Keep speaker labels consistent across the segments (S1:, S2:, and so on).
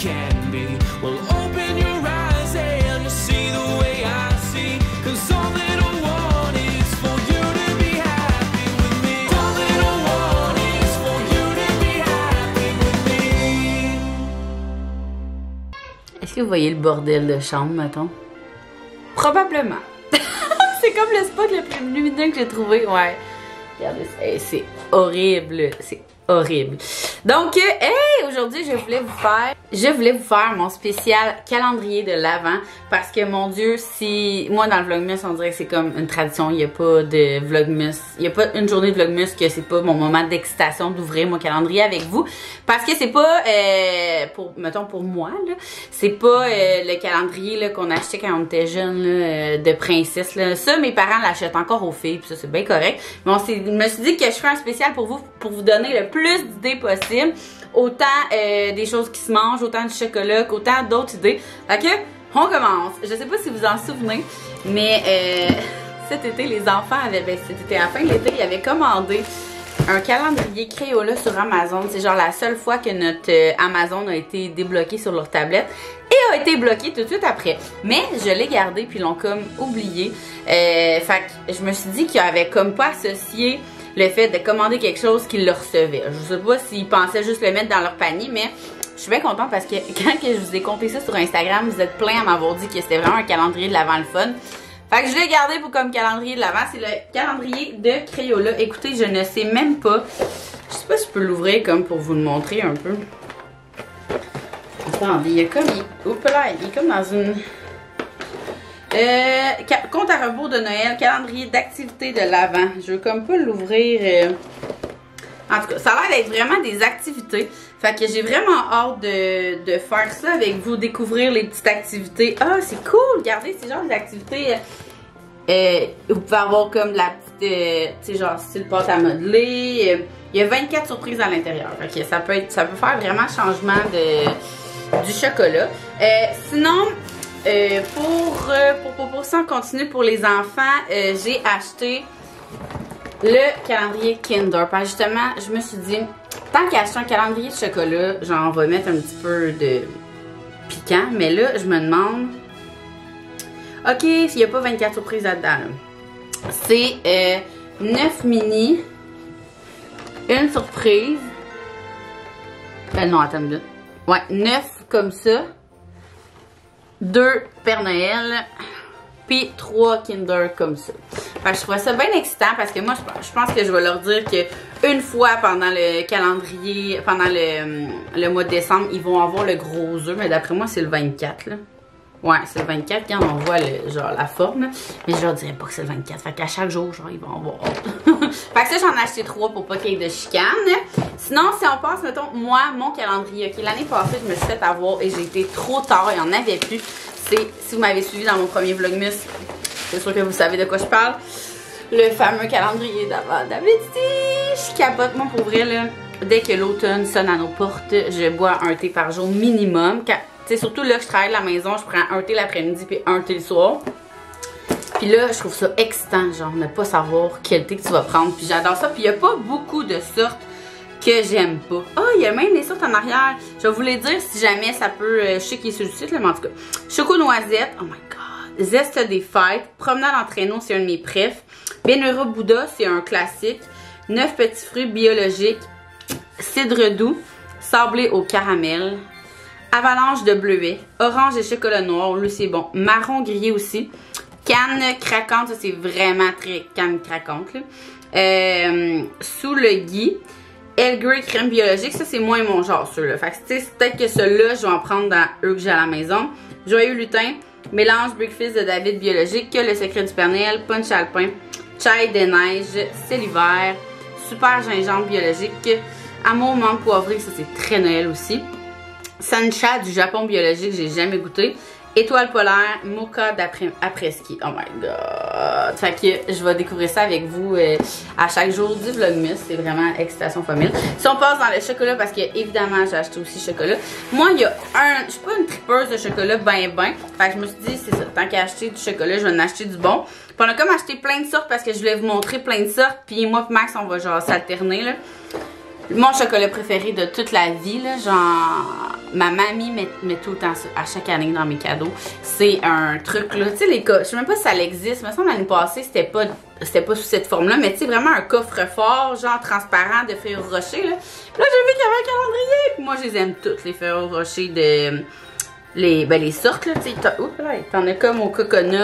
S1: can be. Well, open your eyes and you'll see the way I see. 'Cause all that I want is for you to be happy with me. All that I want is for you to be happy with me.
S2: Est-ce que vous voyez le bordel de chambre, mettons? Probablement. C'est comme le spot le plus lumineux que j'ai trouvé. Ouais. Regardez ça. Hey, c'est horrible. C'est horrible. Donc, hey, aujourd'hui, je voulais vous faire mon spécial calendrier de l'Avent parce que, mon Dieu, si moi, dans le Vlogmas, on dirait que c'est comme une tradition. Il n'y a pas de Vlogmas. Il n'y a pas une journée de Vlogmas que c'est pas mon moment d'excitation d'ouvrir mon calendrier avec vous. Parce que c'est pas, mettons, pour moi, là, c'est pas le calendrier là qu'on achetait quand on était jeune, là, de princesse. Là. Ça, mes parents l'achètent encore aux filles, puis ça, c'est bien correct. Mais je me suis dit que je ferais un spécial pour vous donner le plus d'idées possible. Autant des choses qui se mangent, autant du chocolat, qu'autant d'autres idées. Fait que, on commence. Je sais pas si vous en souvenez, mais cet été, les enfants avaient, cet été, à la fin de l'été, ils avaient commandé un calendrier Crayola sur Amazon. C'est genre la seule fois que notre Amazon a été débloqué sur leur tablette et a été bloqué tout de suite après. Mais je l'ai gardé puis ils l'ont comme oublié. Fait que je me suis dit qu'ils avaient comme pas associé le fait de commander quelque chose qu'ils le recevaient. Je sais pas s'ils pensaient juste le mettre dans leur panier, mais je suis bien contente parce que quand je vous ai compté ça sur Instagram, vous êtes plein à m'avoir dit que c'était vraiment un calendrier de l'Avent le fun. Fait que je l'ai gardé pour comme calendrier de l'Avent. C'est le calendrier de Crayola. Écoutez, je ne sais même pas. Je sais pas si je peux l'ouvrir comme pour vous le montrer un peu. Attendez, il y a comme... Oups là, il est comme dans une... compte à rebours de Noël, calendrier d'activités de l'Avent. Je veux comme pas l'ouvrir. En tout cas, ça a l'air d'être vraiment des activités. Fait que j'ai vraiment hâte de faire ça avec vous, découvrir les petites activités. Ah, c'est cool! Regardez, c'est genre des activités. Vous pouvez avoir comme de la petite, tu sais, genre style pâte à modeler. Il y a 24 surprises à l'intérieur. Fait que ça peut faire vraiment changement du chocolat. Sinon, pour ça, on continue pour les enfants. J'ai acheté le calendrier Kinder. Parce que justement, je me suis dit, tant qu'à acheter un calendrier de chocolat, genre, on va mettre un petit peu de piquant. Mais là, je me demande, ok, s'il n'y a pas 24 surprises là-dedans. C'est 9 mini, une surprise. Non, attends une minute. Ouais, 9 comme ça. 2 Père Noël, puis 3 Kinder comme ça. Fait que je trouve ça bien excitant parce que moi, je pense que je vais leur dire que une fois pendant le calendrier, pendant le mois de décembre, ils vont avoir le gros œuf. Mais d'après moi, c'est le 24, là. Ouais, c'est le 24 quand on voit genre la forme, là. Mais je leur dirais pas que c'est le 24. Fait qu'à chaque jour, genre, ils vont avoir. Fait que ça, j'en ai acheté 3 pour pas qu'il y ait de chicane. Sinon, si on passe, mettons, moi, mon calendrier. Ok, l'année passée, je me suis fait avoir et j'ai été trop tard. Il n'y en avait plus. Si vous m'avez suivi dans mon premier Vlogmas, c'est sûr que vous savez de quoi je parle. Le fameux calendrier d'Avent d'Amélie. Je capote, moi, pour vrai, là. Dès que l'automne sonne à nos portes, je bois un thé par jour minimum. Tu sais, surtout là que je travaille à la maison, je prends un thé l'après-midi puis un thé le soir. Puis là, je trouve ça excitant, genre, ne pas savoir quel thé que tu vas prendre. Puis j'adore ça. Puis il n'y a pas beaucoup de sortes que j'aime pas. Ah, il y a même des sortes en arrière. Je vais vous les dire si jamais ça peut... je sais qu'il est sur le site, là, mais en tout cas. Choco noisette. Oh my god. Zeste des fêtes. Promenade en traîneau, c'est un de mes préfs. Benura Bouddha, c'est un classique. 9 petits fruits biologiques. Cidre doux. Sablé au caramel. Avalanche de bleuet. Orange et chocolat noir. Lui, c'est bon. Marron grillé aussi. Canne craquante. Ça, c'est vraiment très canne craquante, là. Sous le gui. Earl Grey crème biologique, ça c'est moins mon genre ceux-là. Fait que peut-être que ceux-là, je vais en prendre dans eux que j'ai à la maison. Joyeux lutin, mélange breakfast de David biologique, le secret du Père Noël, punch alpin, chai des neiges, c'est l'hiver, super gingembre biologique, amour menthe poivrée, ça c'est très Noël aussi. Sancha du Japon biologique, j'ai jamais goûté. Étoile polaire, mocha d'après-ski. Oh my god! Fait que je vais découvrir ça avec vous à chaque jour du Vlogmas. C'est vraiment excitation famille. Si on passe dans le chocolat, parce que évidemment j'ai acheté aussi chocolat. Moi, il y a je suis pas une tripeuse de chocolat ben. Fait que je me suis dit, c'est ça, tant qu'à acheter du chocolat, je vais en acheter du bon. Puis on a comme acheté plein de sortes parce que je voulais vous montrer plein de sortes. Puis moi et Max, on va genre s'alterner là. Mon chocolat préféré de toute la vie, là, genre... ma mamie met tout le temps ça à chaque année dans mes cadeaux. C'est un truc là, tu sais les coffres, je sais même pas si ça existe, me semble l'année passée c'était pas sous cette forme-là, mais tu sais vraiment un coffre-fort, genre transparent de Ferrero Rocher là. Puis là j'ai vu qu'il y avait un calendrier, puis moi je les aime toutes les Ferrero Rocher de... les sortes là, tu sais, t'en as comme au coconut,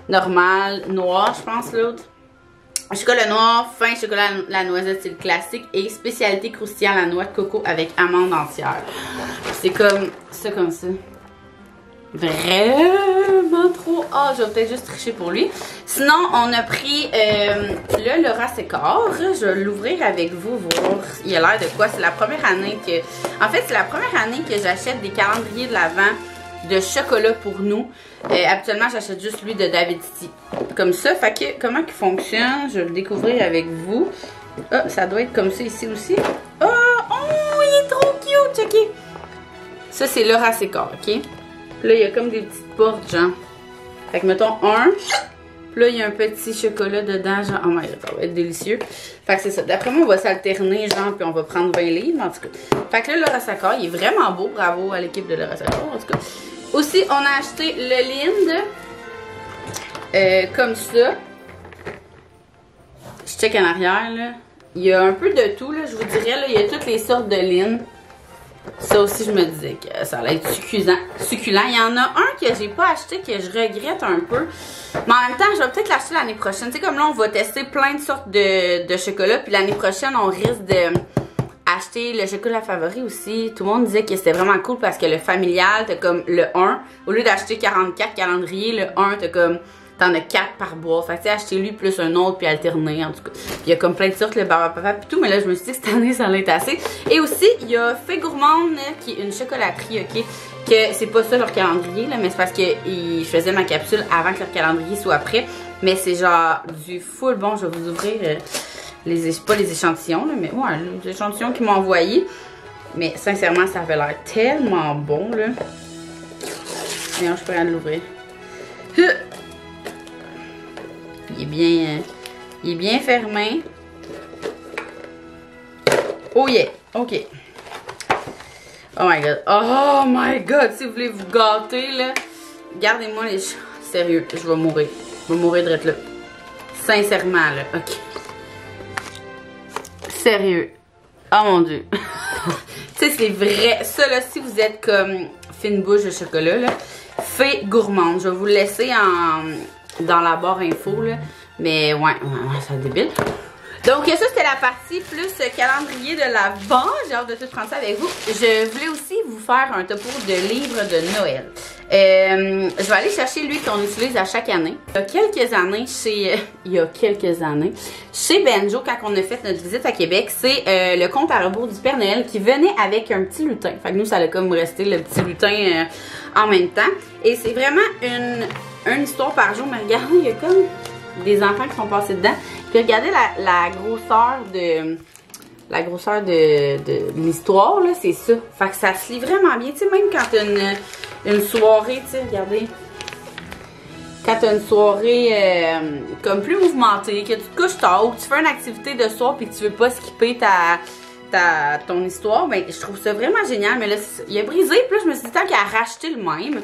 S2: normal, noir je pense l'autre. Chocolat noir, fin chocolat la noisette, c'est le classique. Et spécialité croustillant la noix de coco avec amande entière. C'est comme ça, comme ça. Vraiment trop. Ah, je vais peut-être juste tricher pour lui. Sinon, on a pris le Laura Sécor. Je vais l'ouvrir avec vous, voir il a l'air de quoi. C'est la première année que... En fait, c'est la première année que j'achète des calendriers de l'Avent de chocolat pour nous. Habituellement, j'achète juste lui de David City. Comme ça. Fait que, comment il fonctionne, je vais le découvrir avec vous. Ah, ça doit être comme ça ici aussi. Oh, il est trop cute, checké. Ça, c'est Laura Sécor, ok? Puis là, il y a comme des petites portes, genre. Fait que, mettons, un. Puis là, il y a un petit chocolat dedans, genre. Oh my god, ça va être délicieux. Fait que c'est ça. D'après moi, on va s'alterner, genre, puis on va prendre 20 livres, en tout cas. Fait que là, Laura Sécor, il est vraiment beau. Bravo à l'équipe de Laura Sécor, en tout cas. Aussi, on a acheté le Lindt. Comme ça. Je check en arrière, là. Il y a un peu de tout, là. Je vous dirais, là, il y a toutes les sortes de Lindt. Ça aussi, je me disais que ça allait être succulent. Il y en a un que j'ai pas acheté, que je regrette un peu. Mais en même temps, je vais peut-être l'acheter l'année prochaine. Tu sais, comme là, on va tester plein de sortes de chocolat. Puis l'année prochaine, on risque de acheter le chocolat favori aussi. Tout le monde disait que c'était vraiment cool parce que le familial, t'as comme le 1. Au lieu d'acheter 44 calendriers, le 1, t'as comme... T'en as 4 par boîte. Fait que tu sais, acheter lui plus un autre puis alterner en tout cas. Puis il y a comme plein de sortes, le Barbapapa puis tout. Mais là, je me suis dit que cette année, ça allait être assez. Et aussi, il y a Fée Gourmande qui est une chocolaterie, ok? Que c'est pas ça leur calendrier, là. Mais c'est parce que je faisais ma capsule avant que leur calendrier soit prêt. Mais c'est genre du full bon. Je vais vous ouvrir pas les échantillons, là. Mais ouais, les échantillons qu'ils m'ont envoyés. Mais sincèrement, ça avait l'air tellement bon, là. Et je pourrais l'ouvrir. Il est bien fermé. Oh yeah, ok. Oh my god, oh my god, si vous voulez vous gâter là, gardez-moi les... Sérieux, je vais mourir. Je vais mourir de là. Sincèrement là, ok. Sérieux. Oh mon dieu. Tu sais, c'est vrai. Ça là, si vous êtes comme fine bouche de chocolat là, Fée Gourmande. Je vais vous le laisser dans la barre info là. Mais ouais, c'est débile. Donc ça c'était la partie plus calendrier de l'Avent. J'ai hâte de tout prendre ça avec vous. Je voulais aussi vous faire un topo de livres de Noël. Je vais aller chercher lui qu'on utilise à chaque année. Il y a quelques années, chez Benjo, quand on a fait notre visite à Québec, c'est le conte à rebours du Père Noël qui venait avec un petit lutin. Fait que nous, ça allait comme rester le petit lutin en même temps. Et c'est vraiment une histoire par jour. Mais regardez, il y a comme des enfants qui sont passés dedans. Puis regardez la grosseur de l'histoire, là, c'est ça. Fait que ça se lit vraiment bien. Tu sais, même quand t'as une soirée, tu sais, regardez. Quand t'as une soirée comme plus mouvementée, que tu te couches tard ou que tu fais une activité de soir puis que tu veux pas skipper ton histoire, ben je trouve ça vraiment génial. Mais là, il a brisé. Puis là, je me suis dit, tant qu'à racheter le même,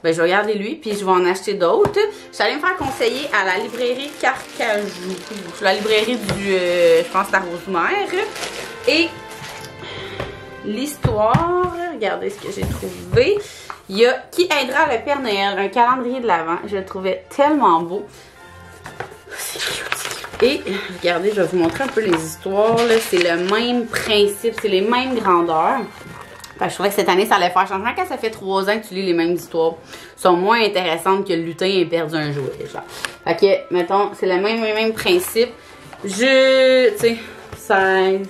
S2: ben je vais regarder lui puis je vais en acheter d'autres. Je suis allée me faire conseiller à la librairie Carcajou. La librairie du, je pense, la Rosemère. Et l'histoire, regardez ce que j'ai trouvé. Il y a Qui aidera le Père Noël, un calendrier de l'Avent. Je le trouvais tellement beau. C'est cute. Et regardez, je vais vous montrer un peu les histoires. C'est le même principe, c'est les mêmes grandeurs. Enfin, je trouvais que cette année, ça allait faire changement. Quand ça fait 3 ans que tu lis les mêmes histoires, sont moins intéressantes que le lutin ait perdu un jouet. Genre. Fait que, mettons, c'est le même principe. Tu sais, 16,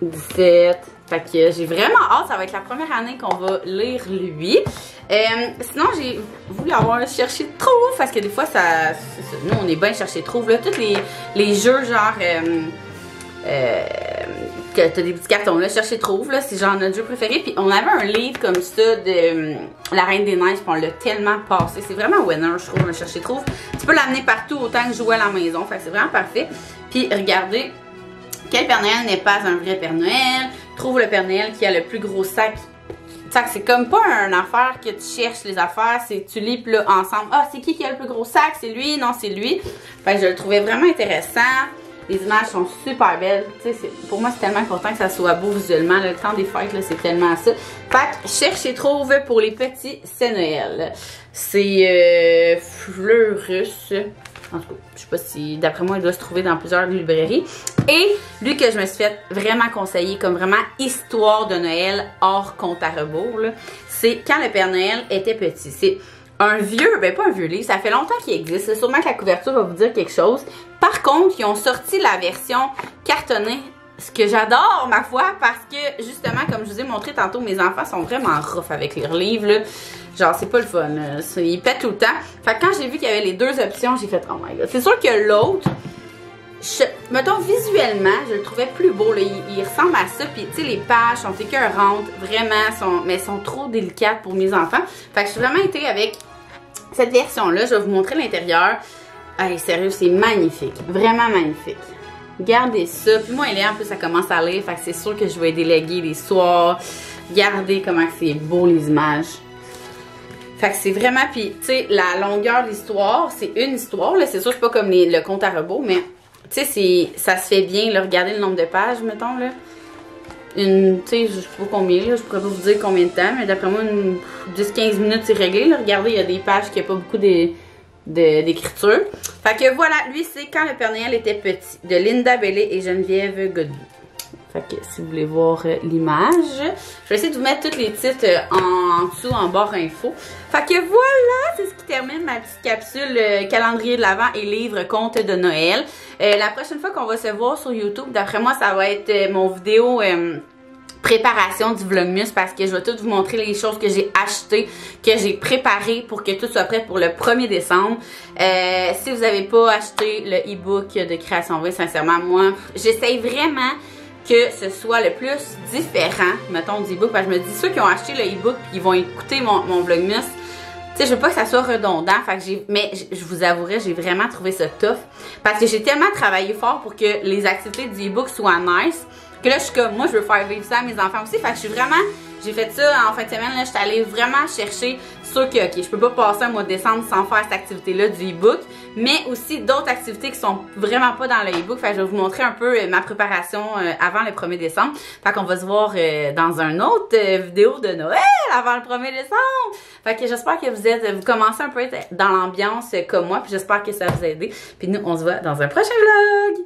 S2: 17. Fait que j'ai vraiment hâte. Ça va être la première année qu'on va lire lui. Sinon, j'ai voulu avoir cherché Trouve. Parce que des fois, nous, on est bien cherché Trouve. Là, tous les jeux, genre... que t'as des petits cartons là, chercher trouve là, c'est genre notre jeu préféré. Puis on avait un livre comme ça de La Reine des Neiges, puis on l'a tellement passé. C'est vraiment winner, je trouve, le chercher trouve. Tu peux l'amener partout autant que jouer à la maison, fait que c'est vraiment parfait. Puis regardez, quel Père Noël n'est pas un vrai Père Noël? trouve le Père Noël qui a le plus gros sac. C'est comme pas une affaire que tu cherches les affaires, c'est tu lis là ensemble. Ah, c'est qui a le plus gros sac? C'est lui? Non, c'est lui. Fait que je le trouvais vraiment intéressant. Les images sont super belles. Pour moi, c'est tellement important que ça soit beau visuellement. Le temps des fêtes, c'est tellement ça. Fait que cherche et trouve pour les petits, c'est Noël. C'est Fleurus. En tout cas, je sais pas si, d'après moi, il doit se trouver dans plusieurs librairies. Et lui que je me suis fait vraiment conseiller comme vraiment histoire de Noël hors compte à rebours, c'est Quand le Père Noël était petit. C'est un vieux, ben pas un vieux livre, ça fait longtemps qu'il existe. C'est sûrement que la couverture va vous dire quelque chose. Par contre, ils ont sorti la version cartonnée. Ce que j'adore, ma foi, parce que, justement, comme je vous ai montré tantôt, mes enfants sont vraiment rough avec leurs livres, là. Genre, c'est pas le fun, ils pètent tout le temps. Fait que quand j'ai vu qu'il y avait les deux options, j'ai fait, oh my god. C'est sûr que l'autre, mettons, visuellement, je le trouvais plus beau, là. Il ressemble à ça, puis, tu sais, les pages sont écœurantes, vraiment, mais sont trop délicates pour mes enfants. Fait que je suis vraiment été avec cette version-là. Je vais vous montrer l'intérieur. Allez, sérieux, c'est magnifique. Vraiment magnifique. Regardez ça. Puis moi, Léa, en plus, ça commence à lire. Fait que c'est sûr que je vais déléguer les soirs. Regardez comment c'est beau, les images. Fait que c'est vraiment... Puis, tu sais, la longueur de l'histoire, c'est une histoire. Là, c'est sûr, je suis pas comme le compte à rebours, mais... Tu sais, ça se fait bien. Là, regardez le nombre de pages, mettons, là. Tu sais, je sais pas combien, là. Je pourrais pas vous dire combien de temps, mais d'après moi, 10-15 minutes, c'est réglé. Là. Regardez, il y a des pages qui n'ont pas beaucoup d'écriture. Fait que voilà, lui c'est Quand le Père Noël était petit, de Linda Bellé et Geneviève Godbout. Fait que si vous voulez voir l'image, je vais essayer de vous mettre tous les titres en dessous, en barre info. Fait que voilà, c'est ce qui termine ma petite capsule calendrier de l'Avent et livre conte de Noël. La prochaine fois qu'on va se voir sur YouTube, d'après moi, ça va être mon vidéo... préparation du Vlogmas parce que je vais tout vous montrer les choses que j'ai achetées, que j'ai préparées pour que tout soit prêt pour le 1er décembre. Si vous n'avez pas acheté le e-book de Création V, sincèrement, moi, j'essaye vraiment que ce soit le plus différent, mettons, du e-book, parce que je me dis, ceux qui ont acheté le e-book et ils vont écouter mon Vlogmas, tu sais, je veux pas que ça soit redondant, fait que mais je vous avouerai, j'ai vraiment trouvé ça tough, parce que j'ai tellement travaillé fort pour que les activités du e-book soient nice, que là, je suis comme, moi, je veux faire vivre ça à mes enfants aussi. Fait que je suis vraiment, j'ai fait ça en fin de semaine, là, je suis allée vraiment chercher sûr que, ok, je peux pas passer un mois de décembre sans faire cette activité-là du e-book, mais aussi d'autres activités qui sont vraiment pas dans le e-book. Fait que je vais vous montrer un peu ma préparation avant le 1er décembre. Fait qu'on va se voir dans une autre vidéo de Noël avant le 1er décembre. Fait que j'espère que vous commencez un peu à être dans l'ambiance comme moi, puis j'espère que ça vous a aidé. Puis nous, on se voit dans un prochain vlog!